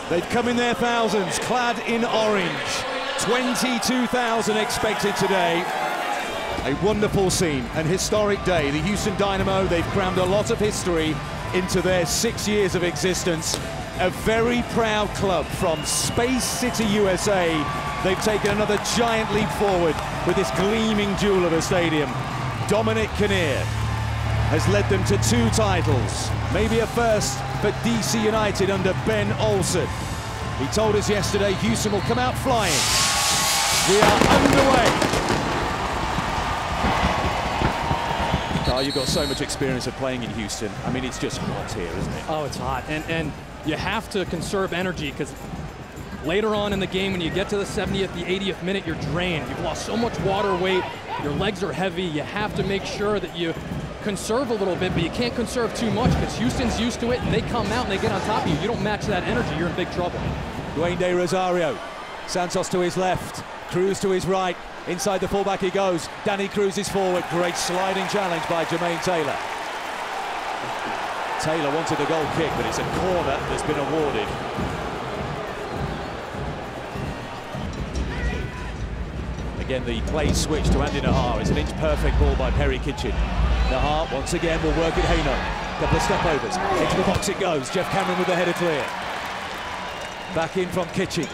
They've come in their thousands, clad in orange. 22,000 expected today. A wonderful scene, an historic day. The Houston Dynamo, they've crammed a lot of history into their 6 years of existence. A very proud club from Space City, USA. They've taken another giant leap forward with this gleaming jewel of a stadium. Dominic Kinnear has led them to 2 titles, maybe a first for DC United under Ben Olsen. He told us yesterday Houston will come out flying. We are underway. Oh, you've got so much experience of playing in Houston. I mean, it's just hot here, isn't it? Oh, it's hot. And you have to conserve energy because later on in the game, when you get to the 70th, the 80th minute, you're drained. You've lost so much water weight. Your legs are heavy. You have to make sure that you conserve a little bit, but you can't conserve too much because Houston's used to it, and they come out and they get on top of you. You don't match that energy, you're in big trouble. Dwayne De Rosario. Santos to his left. Cruz to his right. Inside the fullback he goes. Danny Cruz is forward. Great sliding challenge by Jermaine Taylor. Taylor wanted a goal kick, but it's a corner that's been awarded. Again, the play switch to Andy Nahar. It's an inch-perfect ball by Perry Kitchen. Nahar, once again, will work it Haino. Couple of stopovers. Into the box it goes. Jeff Cameron with the header clear. Back in from Kitchen.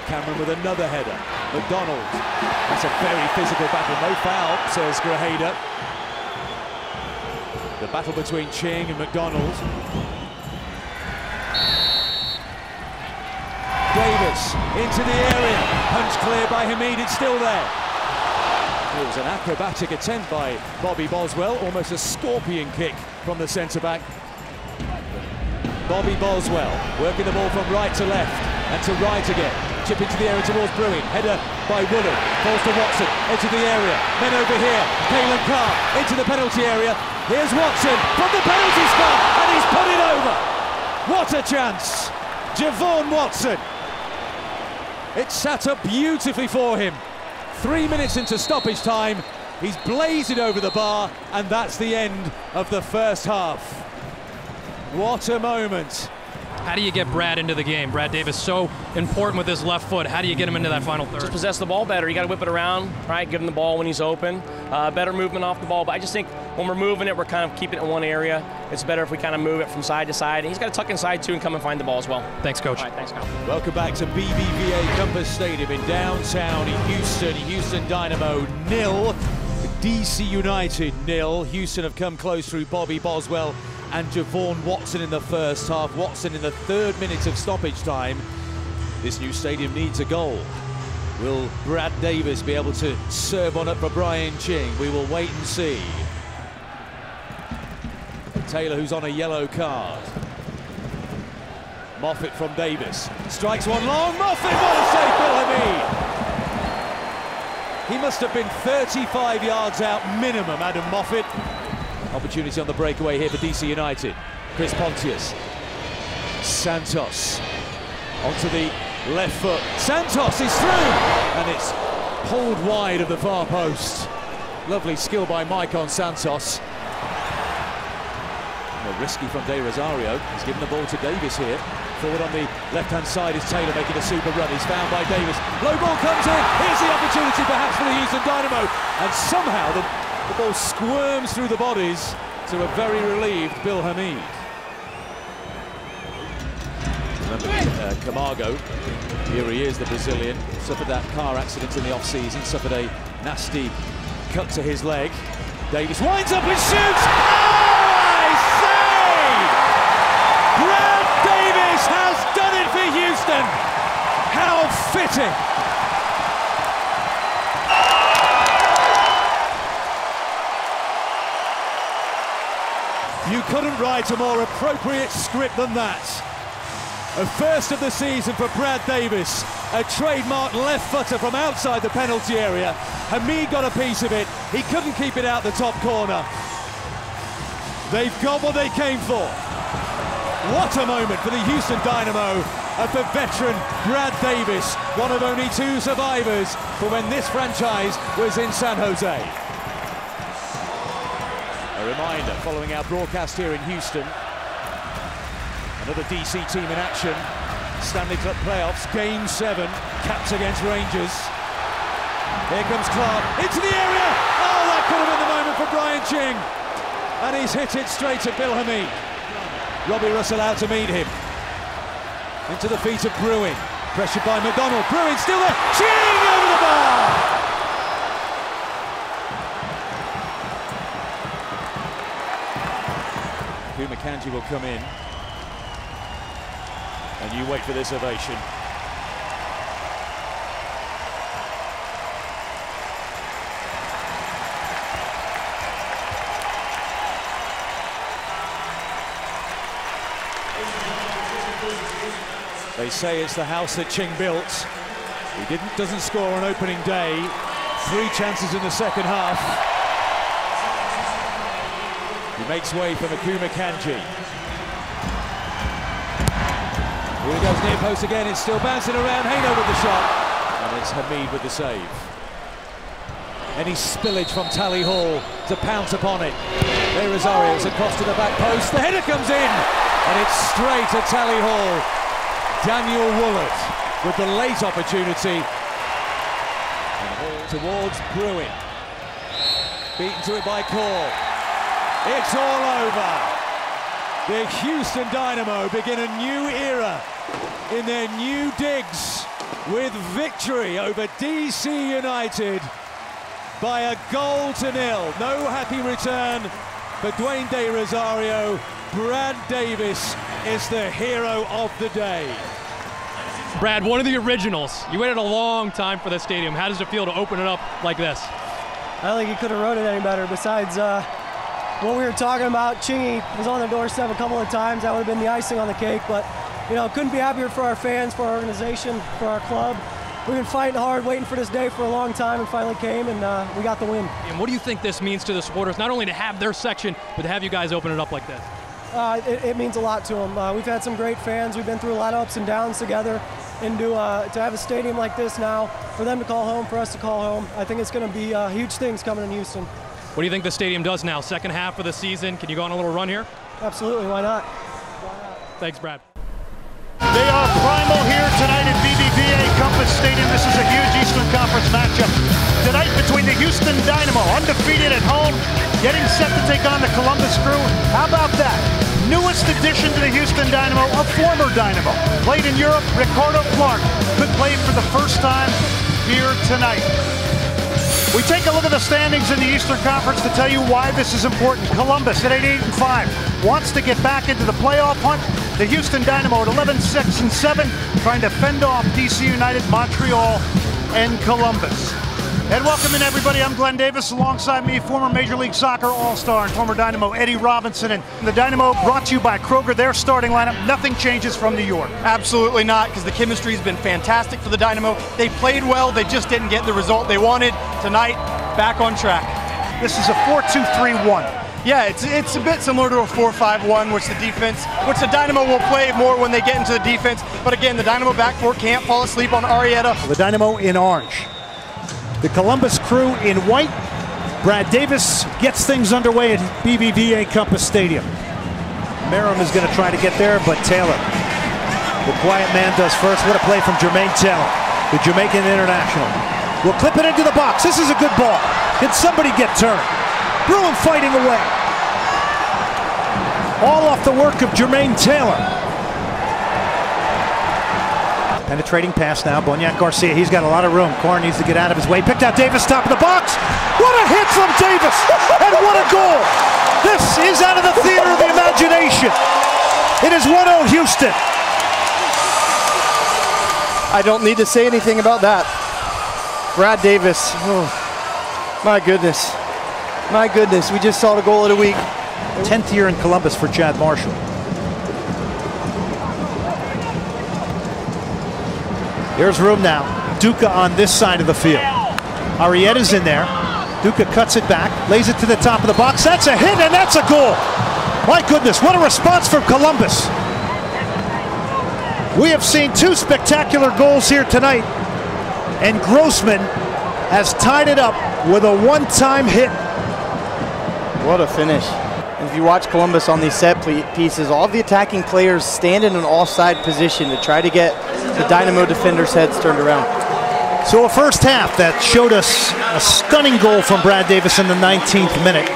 Cameron with another header. McDonald. That's a very physical battle. No foul, says Grajeda. The battle between Ching and McDonald. Davis into the area. Punch clear by Hamid. It's still there. It was an acrobatic attempt by Bobby Boswell. Almost a scorpion kick from the centre-back. Bobby Boswell working the ball from right to left and to right again. Chip into the area towards Brewing. Header by Woolard. Falls to Watson. Into the area. Men over here. Kalen Carr into the penalty area. Here's Watson from the penalty spot and he's put it over. What a chance. Javon Watson. It sat up beautifully for him. 3 minutes into stoppage time. He's blazed it over the bar and that's the end of the first half. What a moment. How do you get Brad into the game? Brad Davis so important with his left foot. How do you get him into that final third? Just possess the ball better. You got to whip it around, right? Give him the ball when he's open. Better movement off the ball. But I just think when we're moving it, we're kind of keeping it in one area. It's better if we kind of move it from side to side. And he's got to tuck inside too and come and find the ball as well. Thanks, Coach. All right, thanks, Kyle. Welcome back to BBVA Compass Stadium in downtown Houston. Houston Dynamo 0, DC United 0. Houston have come close through Bobby Boswell and Javon Watson in the first half. Watson in the 3rd minute of stoppage time. This new stadium needs a goal. Will Brad Davis be able to serve one up for Brian Ching? We will wait and see. Taylor, who's on a yellow card. Moffat from Davis. Strikes one long. Moffat, what a save, Bill Hamid. He must have been 35 yards out minimum, Adam Moffat. Opportunity on the breakaway here for DC United. Chris Pontius. Santos onto the left foot. Santos is through! And it's pulled wide of the far post. Lovely skill by Mike on Santos. Risky from De Rosario. He's given the ball to Davis here. Forward on the left-hand side is Taylor making a super run. He's found by Davis. Low ball comes in. Here's the opportunity perhaps for the Houston Dynamo. And somehow the ball squirms through the bodies to a very relieved Bill Hamid. Remember Camargo, here he is, the Brazilian, suffered that car accident in the off-season, suffered a nasty cut to his leg. Davis winds up and shoots! Oh, I say! Brad Davis has done it for Houston! How fitting! You couldn't write a more appropriate script than that. A first of the season for Brad Davis. A trademark left footer from outside the penalty area. Hamid got a piece of it. He couldn't keep it out the top corner. They've got what they came for. What a moment for the Houston Dynamo of the veteran Brad Davis, one of only 2 survivors for when this franchise was in San Jose. A reminder, following our broadcast here in Houston, Another DC team in action. Stanley Cup playoffs, Game 7, Caps against Rangers. Here comes Clark, into the area! Oh, that could have been the moment for Brian Ching. And he's hit it straight at Bill Hamid. Robbie Russell out to meet him. Into the feet of Bruin. Pressured by McDonald. Bruin still there. Ching over the bar! Kanji will come in. And you wait for this ovation. They say it's the house that Ching built. He doesn't score on opening day. 3 chances in the second half. He makes way for Makuma Kanji. Here he goes near post again. It's still bouncing around. Haino with the shot. And it's Hamid with the save. Any spillage from Tally Hall to pounce upon it. There Rosario, it's across to the back post. The header comes in. And it's straight at Tally Hall. Daniel Woolard with the late opportunity. And towards Bruin. Beaten to it by Core. It's all over. The Houston Dynamo begin a new era in their new digs with victory over DC United by a 1-0. No happy return for Dwayne De Rosario. Brad Davis is the hero of the day. Brad, one of the originals. You waited a long time for this stadium. How does it feel to open it up like this? I don't think he could have wrote it any better. Besides what we were talking about, Chingy was on the doorstep a couple of times. That would have been the icing on the cake. But, you know, couldn't be happier for our fans, for our organization, for our club. We've been fighting hard, waiting for this day for a long time, and finally came, and we got the win. And what do you think this means to the supporters, not only to have their section, but to have you guys open it up like this? It means a lot to them. We've had some great fans. We've been through a lot of ups and downs together. And to have a stadium like this now, for them to call home, for us to call home, I think it's going to be huge things coming in Houston. What do you think the stadium does now? Second half of the season, can you go on a little run here? Absolutely, why not? Thanks, Brad. They are primal here tonight at BBVA Compass Stadium. This is a huge Eastern Conference matchup tonight between the Houston Dynamo, undefeated at home, getting set to take on the Columbus Crew. How about that? Newest addition to the Houston Dynamo, a former Dynamo. Played in Europe, Ricardo Clark could play for the first time here tonight. We take a look at the standings in the Eastern Conference to tell you why this is important. Columbus at 8-5 wants to get back into the playoff hunt. The Houston Dynamo at 11-6-7, trying to fend off DC United, Montreal, and Columbus. And welcome in, everybody. I'm Glenn Davis. Alongside me, former Major League Soccer All-Star and former Dynamo Eddie Robinson. And the Dynamo brought to you by Kroger, their starting lineup. Nothing changes from New York. Absolutely not, because the chemistry has been fantastic for the Dynamo. They played well. They just didn't get the result they wanted. Tonight, back on track. This is a 4-2-3-1. Yeah, it's a bit similar to a 4-5-1, which the Dynamo will play more when they get into the defense. But again, the Dynamo back four can't fall asleep on Arrieta. The Dynamo in orange. The Columbus Crew in white. Brad Davis gets things underway at BBVA Compass Stadium. Merrim is going to try to get there, but Taylor, the quiet man, does first. What a play from Jermaine Taylor, the Jamaican international. Will clip it into the box. This is a good ball. Can somebody get turned? Bruin fighting away. All off the work of Jermaine Taylor. Penetrating pass now, Boniek Garcia, he's got a lot of room. Corn needs to get out of his way. Picked out Davis, top of the box. What a hit from Davis, and what a goal. This is out of the theater of the imagination. It is 1-0 Houston. I don't need to say anything about that. Brad Davis, oh, my goodness. My goodness, we just saw the goal of the week. 10th year in Columbus for Chad Marshall. There's room now. Duca on this side of the field. Arrieta's in there. Duca cuts it back, lays it to the top of the box. That's a hit, and that's a goal. My goodness, what a response from Columbus. We have seen 2 spectacular goals here tonight, and Grossman has tied it up with a one-time hit. What a finish. And if you watch Columbus on these set pieces, all of the attacking players stand in an offside position to try to get the Dynamo defenders' heads turned around. So a first half that showed us a stunning goal from Brad Davis in the 19th minute.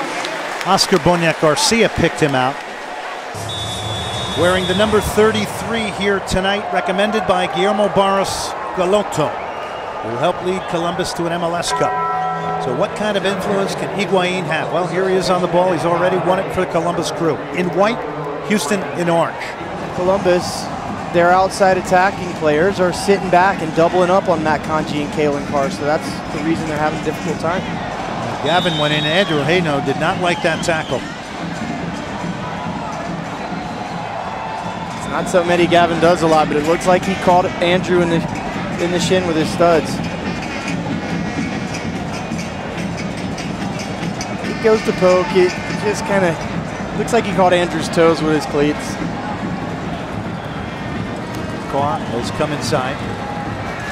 Oscar Boniek Garcia picked him out. Wearing the number 33 here tonight, recommended by Guillermo Barros Galotto, who will help lead Columbus to an MLS Cup. So what kind of influence can Higuain have? Well, here he is on the ball. He's already won it for the Columbus Crew. In white, Houston in orange. Columbus, their outside attacking players are sitting back and doubling up on Matt Kanji and Kalen Carr, so that's the reason they're having a difficult time. Gavin went in. Andrew Haino did not like that tackle. It's not something Eddie Gavin does a lot, but it looks like he caught Andrew in the shin with his studs. He goes to poke. It just kind of looks like he caught Andrew's toes with his cleats. Carr has come inside.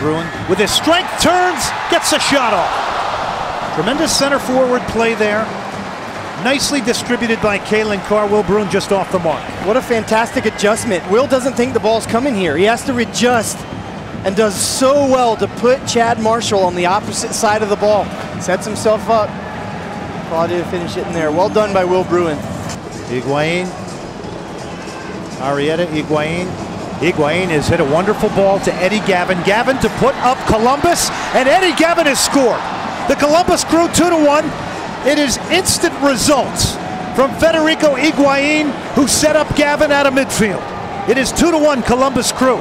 Bruin with his strength turns, gets a shot off. Tremendous center forward play there. Nicely distributed by Kalen Carr. Will Bruin just off the mark. What a fantastic adjustment. Will doesn't think the ball's coming here. He has to adjust and does so well to put Chad Marshall on the opposite side of the ball. Sets himself up. Quality to finish it in there. Well done by Will Bruin. Higuain. Arrieta Higuain. Higuain has hit a wonderful ball to Eddie Gavin. Gavin to put up Columbus, and Eddie Gavin has scored. The Columbus Crew 2-1. It is instant results from Federico Higuain, who set up Gavin out of midfield. It is 2-1 Columbus Crew.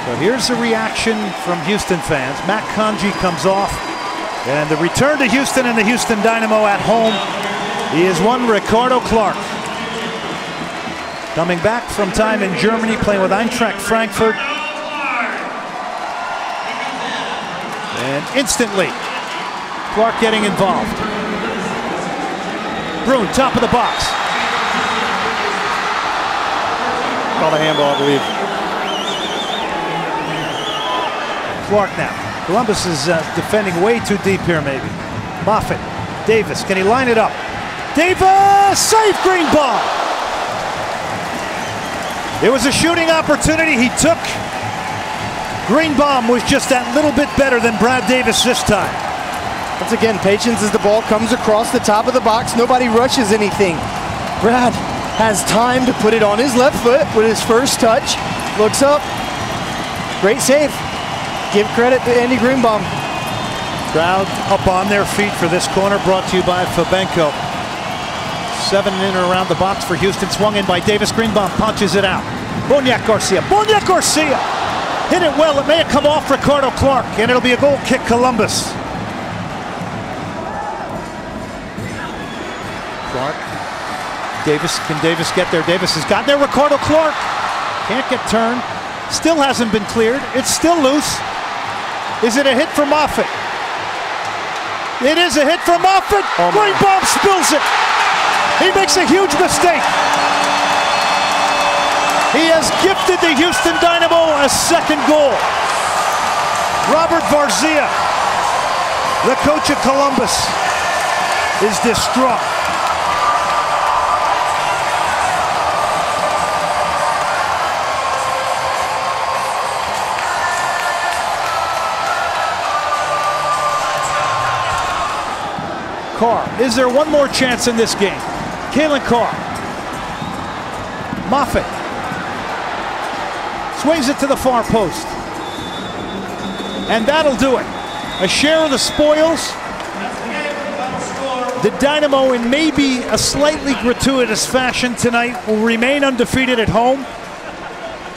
So here's the reaction from Houston fans. Matt Kanji comes off, and the return to Houston and the Houston Dynamo at home. He is one Ricardo Clark. Coming back from time in Germany, playing with Eintracht Frankfurt. And instantly, Clark getting involved. Bruin, top of the box. Called a handball, I believe. Clark now. Columbus is defending way too deep here, maybe. Moffitt, Davis, can he line it up? Davis, save Greenbaum. It was a shooting opportunity he took. Greenbaum was just that little bit better than Brad Davis this time. Once again, patience as the ball comes across the top of the box. Nobody rushes anything. Brad has time to put it on his left foot with his first touch. Looks up. Great save. Give credit to Andy Greenbaum. Crowd up on their feet for this corner, brought to you by Fabenko. 7 in and around the box for Houston. Swung in by Davis. Greenbaum punches it out. Boniek Garcia. Boniek Garcia hit it well. It may have come off Ricardo Clark, and it'll be a goal kick Columbus. Clark. Davis. Can Davis get there? Davis has gotten there. Ricardo Clark can't get turned. Still hasn't been cleared. It's still loose. Is it a hit for Moffitt? It is a hit for Moffitt. Oh, Greenbaum spills it. He makes a huge mistake. He has gifted the Houston Dynamo a second goal. Robert Varzia, the coach of Columbus, is distraught. Carr, is there one more chance in this game? Kalen Carr. Moffitt swings it to the far post. And that'll do it. A share of the spoils. The Dynamo, in maybe a slightly gratuitous fashion tonight, will remain undefeated at home.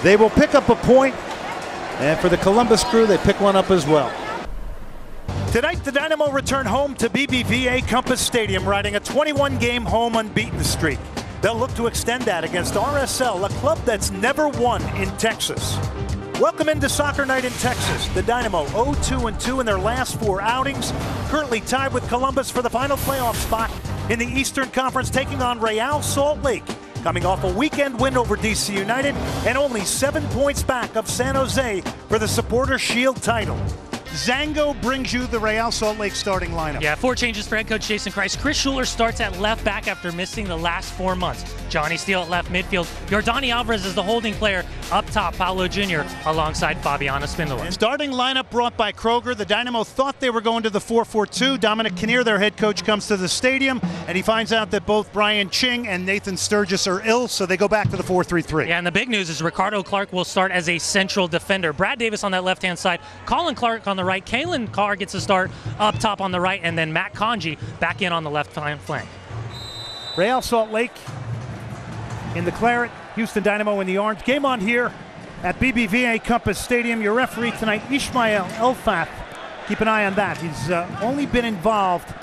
They will pick up a point. And for the Columbus Crew, they pick one up as well. Tonight, the Dynamo return home to BBVA Compass Stadium, riding a 21-game home unbeaten streak. They'll look to extend that against RSL, a club that's never won in Texas. Welcome into Soccer Night in Texas. The Dynamo 0-2-2 in their last 4 outings, currently tied with Columbus for the final playoff spot in the Eastern Conference, taking on Real Salt Lake, coming off a weekend win over DC United and only 7 points back of San Jose for the Supporter Shield title. Zango brings you the Real Salt Lake starting lineup. Yeah, 4 changes for head coach Jason Kreis. Chris Schuler starts at left back after missing the last 4 months. Johnny Steele at left midfield. Jordani Alvarez is the holding player. Up top, Paulo Jr. alongside Fabiano Spindola. Starting lineup brought by Kroger. The Dynamo thought they were going to the 4-4-2. Dominic Kinnear, their head coach, comes to the stadium, and he finds out that both Brian Ching and Nathan Sturgis are ill, so they go back to the 4-3-3. Yeah, and the big news is Ricardo Clark will start as a central defender. Brad Davis on that left-hand side, Colin Clark on the right, Kalen Carr gets a start up top on the right, and then Matt Conji back in on the left flank. Real Salt Lake in the claret, Houston Dynamo in the orange. Game on here at BBVA Compass Stadium. Your referee tonight, Ismail Elfaf. Keep an eye on that. He's only been involved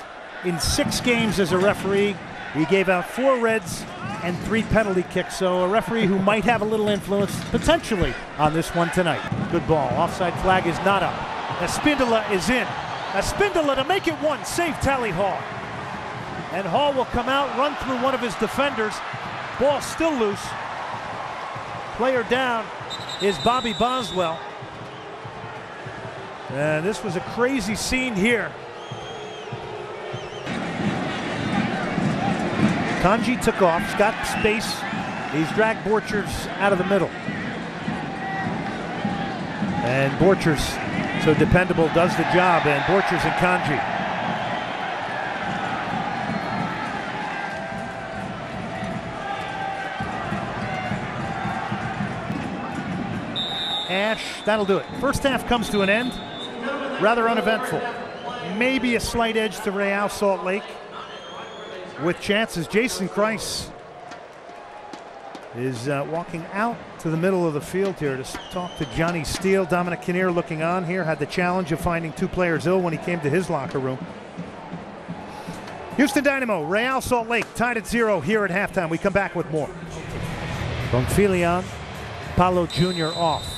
in 6 games as a referee. He gave out 4 reds and 3 penalty kicks, so a referee who might have a little influence potentially on this one tonight. Good ball. Offside flag is not up. Espindola is in. Espindola to make it 1. Save Tally Hall. And Hall will come out, run through one of his defenders. Ball still loose. Player down is Bobby Boswell. And this was a crazy scene here. Kanji took off, he's got space. He's dragged Borchers out of the middle. And Borchers, so dependable, does the job, and Borchers and Kanji. Ash, that'll do it. First half comes to an end. Rather uneventful. Maybe a slight edge to Real Salt Lake with chances. Jason Kreis is walking out to the middle of the field here to talk to Johnny Steele. Dominic Kinnear looking on here, had the challenge of finding 2 players ill when he came to his locker room. Houston Dynamo, Real Salt Lake tied at 0 here at halftime. We come back with more. From Filion, Paulo Jr. off.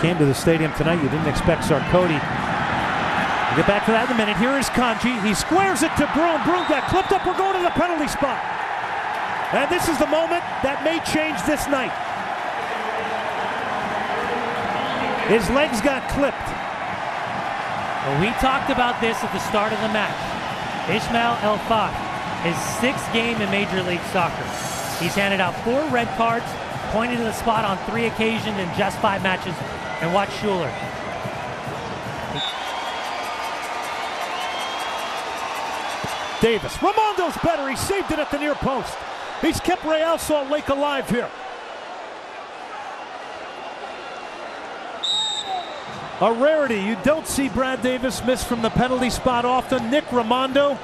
Came to the stadium tonight, you didn't expect Sarkodie. We'll get back to that in a minute. Here is Kanji. He squares it to Broom. Broom got clipped up. We're going to the penalty spot. And this is the moment that may change this night. His legs got clipped. Well, we talked about this at the start of the match. Ismail Elfaf, his 6th game in Major League Soccer. He's handed out 4 red cards, pointed to the spot on 3 occasions in just 5 matches. And watch Schuler. Davis. Ramondo's better. He saved it at the near post. He's kept Real Salt Lake alive here. A rarity. You don't see Brad Davis miss from the penalty spot often. Nick Ramondo.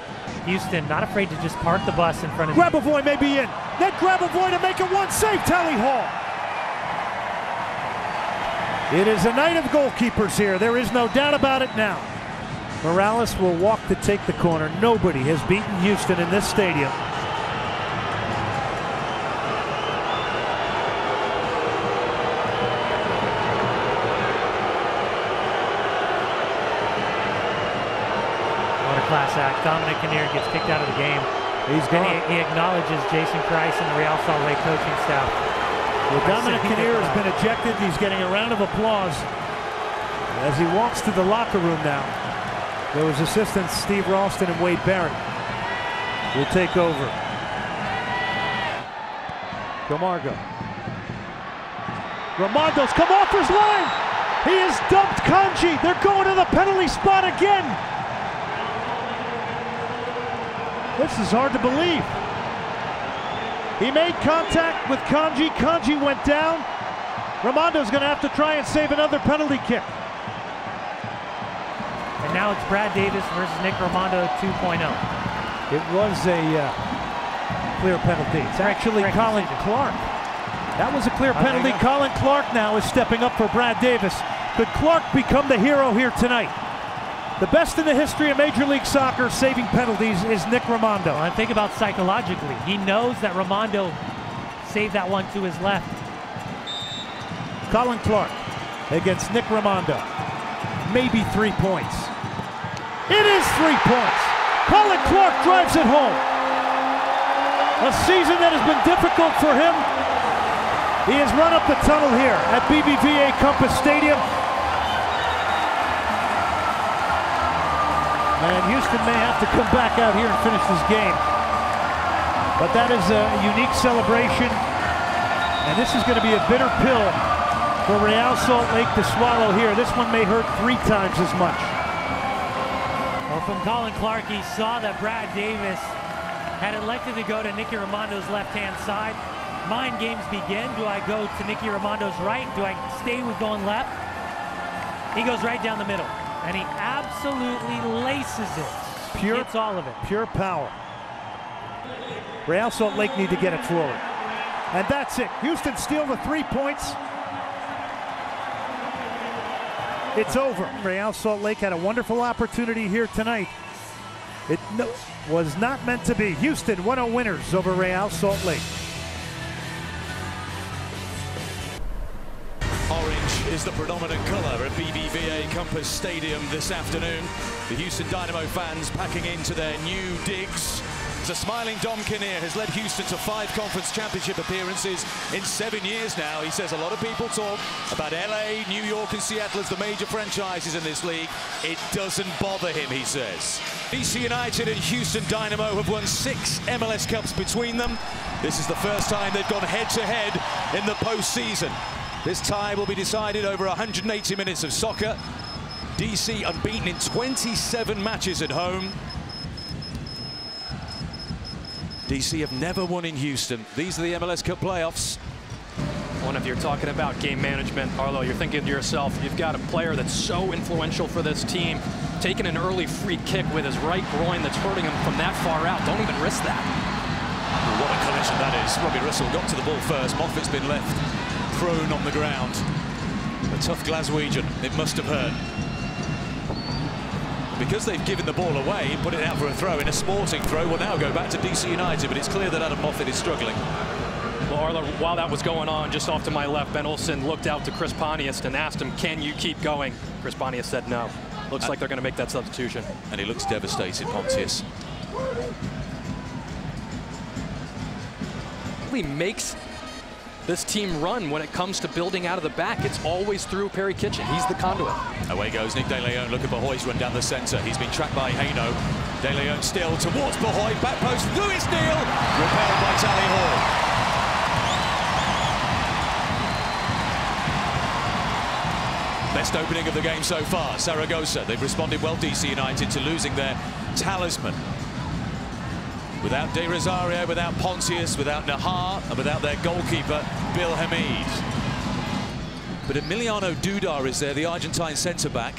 Houston not afraid to just park the bus in front of Grabavoy may be in. Net Grabavoy to make it 1. Save Tally Hall. It is a night of goalkeepers here. There is no doubt about it now. Morales will walk to take the corner. Nobody has beaten Houston in this stadium. What a class act. Dominic Kinnear gets kicked out of the game. He's gone. He acknowledges Jason Kreis and the Real Salt Lake coaching staff. Well, Dominic Kinnear has been ejected. He's getting a round of applause as he walks to the locker room now. Those assistants, Steve Ralston and Wade Barrett, will take over. Camargo. Ramondo's come off his line. He has dumped Kanji. They're going to the penalty spot again. This is hard to believe. He made contact with Kanji. Kanji went down. Ramondo's going to have to try and save another penalty kick. And now it's Brad Davis versus Nick Ramondo 2.0. It was a clear penalty. It's actually Colin Clark. That was a clear penalty. Colin Clark now is stepping up for Brad Davis. Could Clark become the hero here tonight? The best in the history of Major League Soccer saving penalties is Nick Ramondo. Well, and think about psychologically. He knows that Ramondo saved that one to his left. Colin Clark against Nick Ramondo. Maybe 3 points. It is 3 points. Colin Clark drives it home. A season that has been difficult for him. He has run up the tunnel here at BBVA Compass Stadium. And Houston may have to come back out here and finish this game. But that is a unique celebration. And this is going to be a bitter pill for Real Salt Lake to swallow here. This one may hurt 3 times as much. Well, from Colin Clark, he saw that Brad Davis had elected to go to Nicky Ramondo's left-hand side. Mind games begin. Do I go to Nicky Ramondo's right? Do I stay with going left? He goes right down the middle, and he absolutely laces it. Pure, hits all of it. Pure power. Real Salt Lake need to get it forward. And that's it. Houston steal the 3 points. It's over. Real Salt Lake had a wonderful opportunity here tonight. It was not meant to be. Houston 1-0 winners over Real Salt Lake. Orange is the predominant colour at BBVA Compass Stadium this afternoon. The Houston Dynamo fans packing into their new digs. The smiling Dom Kinnear has led Houston to 5 conference championship appearances in 7 years now. He says a lot of people talk about LA, New York and Seattle as the major franchises in this league. It doesn't bother him, he says. DC United and Houston Dynamo have won 6 MLS Cups between them. This is the first time they've gone head-to-head in the postseason. This tie will be decided over 180 minutes of soccer. DC unbeaten in 27 matches at home. DC have never won in Houston. These are the MLS Cup playoffs. Well, if you're talking about game management, Arlo, you're thinking to yourself, you've got a player that's so influential for this team, taking an early free kick with his right groin that's hurting him from that far out. Don't even risk that. Well, what a collision that is. Robbie Russell got to the ball first. Moffat's been left prone on the ground. A tough Glaswegian. It must have hurt. Because they've given the ball away, put it out for a throw in a sporting throw, will now go back to DC United, but it's clear that Adam Moffat is struggling. Well, Arlo, while that was going on, just off to my left, Ben Olsen looked out to Chris Pontius and asked him, can you keep going? Chris Pontius said no. Looks like they're going to make that substitution. And he looks devastated, Pontius. He makes this team run when it comes to building out of the back. It's always through Perry Kitchen. He's the conduit. Away goes Nick De Leon. Look at Bahoy's run down the centre. He's been tracked by Haino. De Leon still towards Bahoy. Back post. Lewis Neal. Repelled by Tally Hall. Best opening of the game so far. Zaragoza. They've responded well, DC United, to losing their talisman. Without De Rosario, without Pontius, without Nahar, and without their goalkeeper, Bill Hamid. But Emiliano Dudar is there, the Argentine centre-back.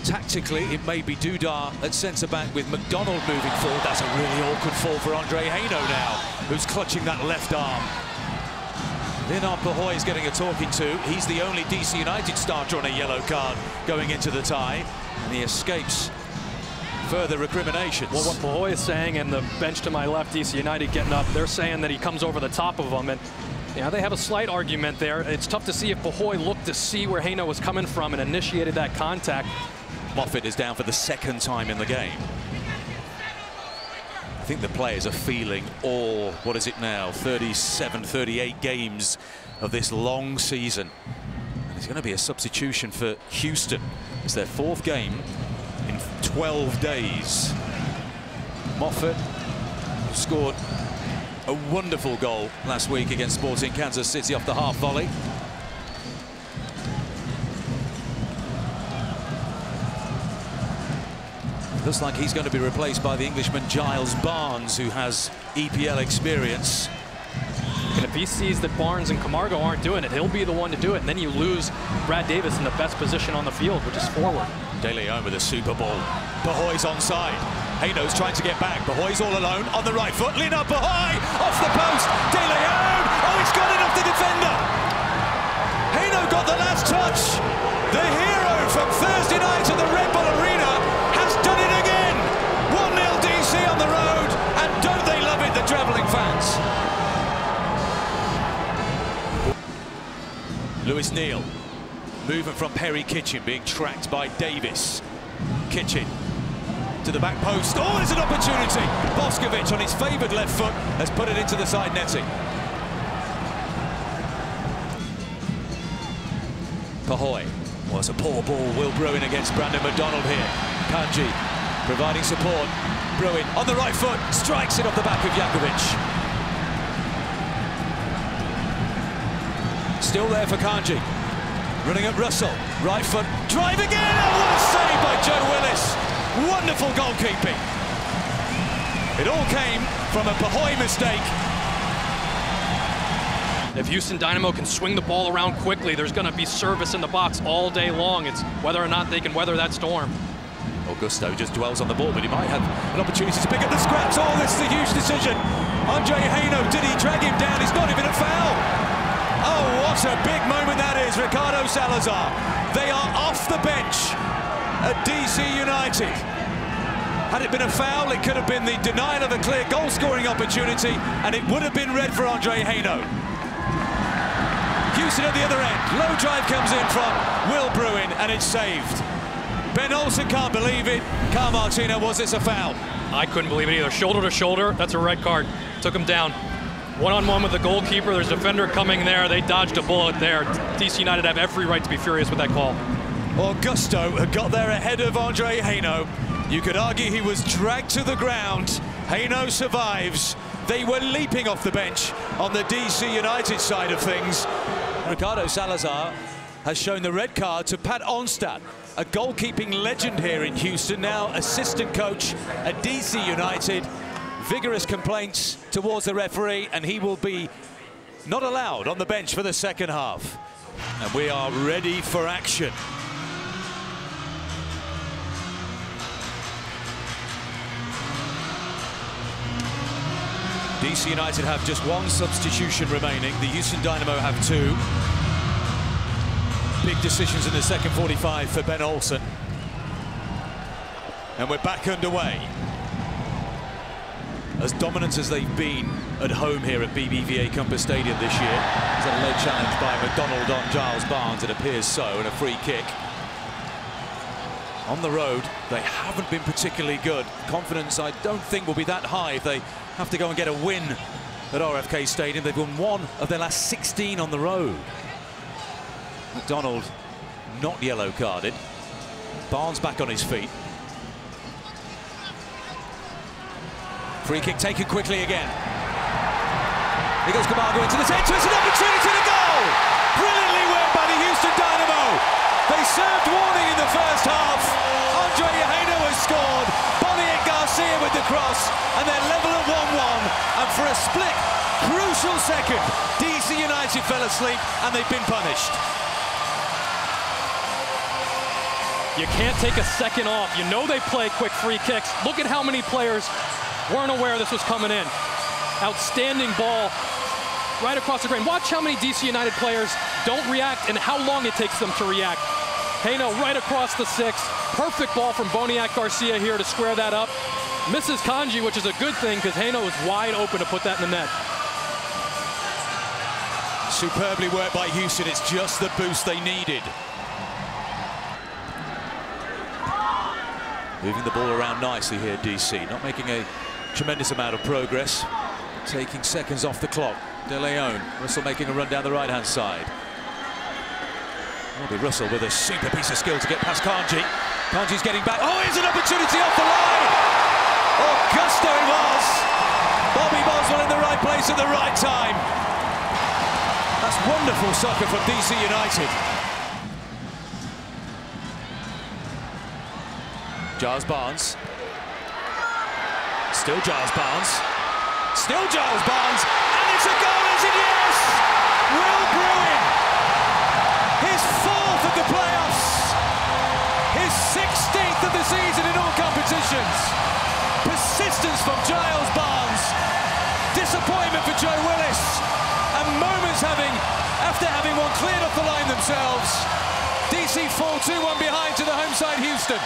Tactically, it may be Dudar at centre-back with McDonald moving forward. That's a really awkward fall for Andre Haino now, who's clutching that left arm. Leonard Bahoy is getting a talking to. He's the only DC United starter on a yellow card going into the tie, and he escapes further recriminations. Well, what Bahoy is saying, and the bench to my left, DC United getting up, they're saying that he comes over the top of them, and yeah, they have a slight argument there. It's tough to see if Bahoy looked to see where Haino was coming from and initiated that contact. Moffat is down for the 2nd time in the game. I think the players are feeling all, what is it now, 37, 38 games of this long season. And there's going to be a substitution for Houston. It's their 4th game in 12 days. Moffat scored a wonderful goal last week against Sporting Kansas City off the half volley. Looks like he's going to be replaced by the Englishman Giles Barnes, who has EPL experience. And if he sees that Barnes and Camargo aren't doing it, he'll be the one to do it. And then you lose Brad Davis in the best position on the field, which is forward. De Leon with a super ball. Bahoy's onside. Haino's trying to get back. Bahoy's all alone on the right foot. Leonard Bahoy off the post. De Leon. Oh, he's got it off the defender. Haino got the last touch. The hero from Thursday night at the Red Bull Arena has done it again. 1-0 DC on the road. And don't they love it, the travelling fans? Lewis Neal. Movement from Perry Kitchen, being tracked by Davis. Kitchen to the back post. Oh, there's an opportunity. Boskovic on his favoured left foot has put it into the side netting. Pahoy. Was a poor ball. Will Bruin against Brandon McDonald here. Kanji providing support. Bruin on the right foot, strikes it off the back of Jakovic. Still there for Kanji. Running at Russell. Right foot, drive again! Oh, what a save by Joe Willis! Wonderful goalkeeping. It all came from a Pahoy mistake. If Houston Dynamo can swing the ball around quickly, there's going to be service in the box all day long. It's whether or not they can weather that storm. Augusto just dwells on the ball, but he might have an opportunity to pick up the scraps. Oh, this is a huge decision. Andre Haino, did he drag him down? He's not even a foul. Oh, what a big moment that is, Ricardo Salazar. They are off the bench at DC United. Had it been a foul, it could have been the denial of a clear goal-scoring opportunity, and it would have been red for Andre Haino. Houston at the other end. Low drive comes in from Will Bruin, and it's saved. Ben Olsen can't believe it. Carl Martino, was this a foul? I couldn't believe it either. Shoulder to shoulder, that's a red card. Took him down. One-on-one with the goalkeeper. There's a defender coming there. They dodged a bullet there. DC United have every right to be furious with that call. Augusto had got there ahead of Andre Haino. You could argue he was dragged to the ground. Haino survives. They were leaping off the bench on the DC United side of things. Ricardo Salazar has shown the red card to Pat Onstad, a goalkeeping legend here in Houston, now assistant coach at DC United. Vigorous complaints towards the referee, and he will be not allowed on the bench for the second half. And we are ready for action. DC United have just one substitution remaining. The Houston Dynamo have two. Big decisions in the second 45 for Ben Olsen. And we're back underway. As dominant as they've been at home here at BBVA Compass Stadium this year. There's a late challenge by McDonald on Giles Barnes, it appears so, and a free kick. On the road, they haven't been particularly good. Confidence, I don't think, will be that high if they have to go and get a win at RFK Stadium. They've won one of their last 16 on the road. McDonald not yellow carded. Barnes back on his feet. Free kick taken quickly again. Here goes Camargo into the centre. It's an opportunity to goal! Brilliantly worked by the Houston Dynamo. They served warning in the first half. Andre Haino has scored. Bonnie Garcia with the cross, and they're level at 1-1. And for a split, crucial second, DC United fell asleep, and they've been punished. You can't take a second off. You know they play quick free kicks. Look at how many players weren't aware this was coming in. Outstanding ball right across the grain. Watch how many DC United players don't react and how long it takes them to react. Haino right across the 6. Perfect ball from Boniak Garcia here to square that up. Misses Kanji, which is a good thing because Haino is wide open to put that in the net. Superbly worked by Houston. It's just the boost they needed. Moving the ball around nicely here, DC. Not making a tremendous amount of progress. Taking seconds off the clock. De Leon. Russell making a run down the right-hand side. Will be Russell with a super piece of skill to get past Kanji. Kanji's getting back. Oh, here's an opportunity off the line! Augusto it was! Bobby Boswell in the right place at the right time. That's wonderful soccer from DC United. Giles Barnes. Still Giles Barnes. Still Giles Barnes. And it's a goal, is it? Yes! Will Bruin. His 4th of the playoffs. His 16th of the season in all competitions. Persistence from Giles Barnes. Disappointment for Joe Willis. And moments after having one cleared off the line themselves. DC fall 2-1 behind to the home side Houston.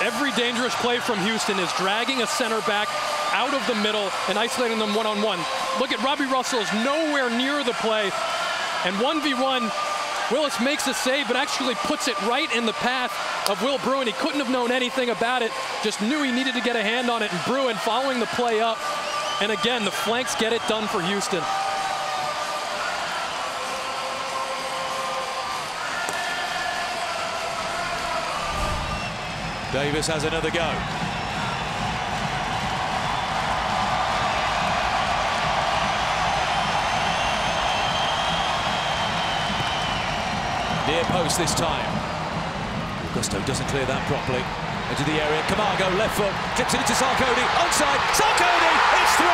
Every dangerous play from Houston is dragging a center back out of the middle and isolating them one-on-one. Look at Robbie Russell is nowhere near the play. And 1v1, Willis makes a save, but actually puts it right in the path of Will Bruin. He couldn't have known anything about it, just knew he needed to get a hand on it. And Bruin following the play up. And again, the flanks get it done for Houston. Davis has another go. Near post this time. Augusto doesn't clear that properly. Into the area, Camargo, left foot, clips it into Sarkodie, onside, Sarkodie, it's 3!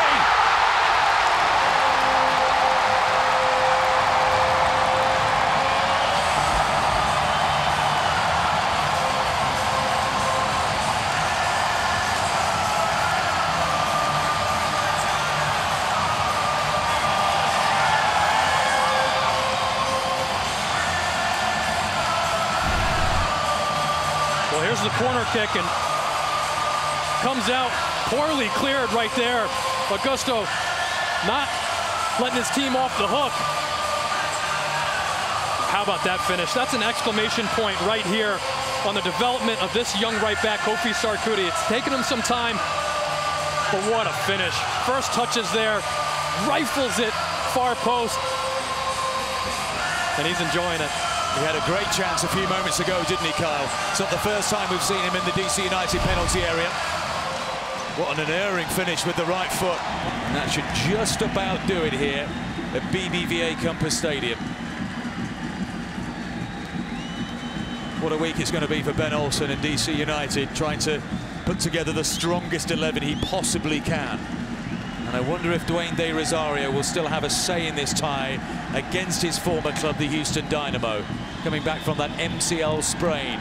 Well, here's the corner kick, and comes out poorly cleared right there. Augusto not letting his team off the hook. How about that finish? That's an exclamation point right here on the development of this young right back, Kofi Sarkodie. It's taken him some time, but what a finish. First touches there, rifles it far post, and he's enjoying it. He had a great chance a few moments ago, didn't he, Kyle? It's not the first time we've seen him in the DC United penalty area. What an unerring finish with the right foot. And that should just about do it here at BBVA Compass Stadium. What a week it's going to be for Ben Olsen and DC United, trying to put together the strongest 11 he possibly can. And I wonder if Dwayne De Rosario will still have a say in this tie against his former club, the Houston Dynamo, coming back from that MCL sprain.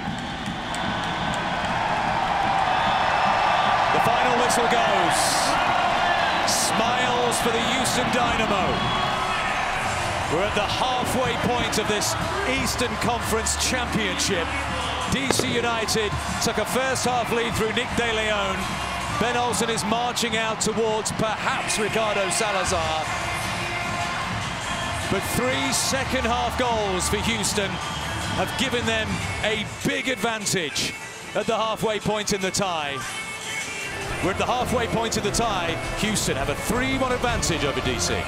The final whistle goes. Smiles for the Houston Dynamo. We're at the halfway point of this Eastern Conference Championship. DC United took a first half lead through Nick De Leon. Ben Olsen is marching out towards perhaps Ricardo Salazar. But 3 second-half goals for Houston have given them a big advantage at the halfway point in the tie. We're at the halfway point of the tie. Houston have a 3-1 advantage over DC.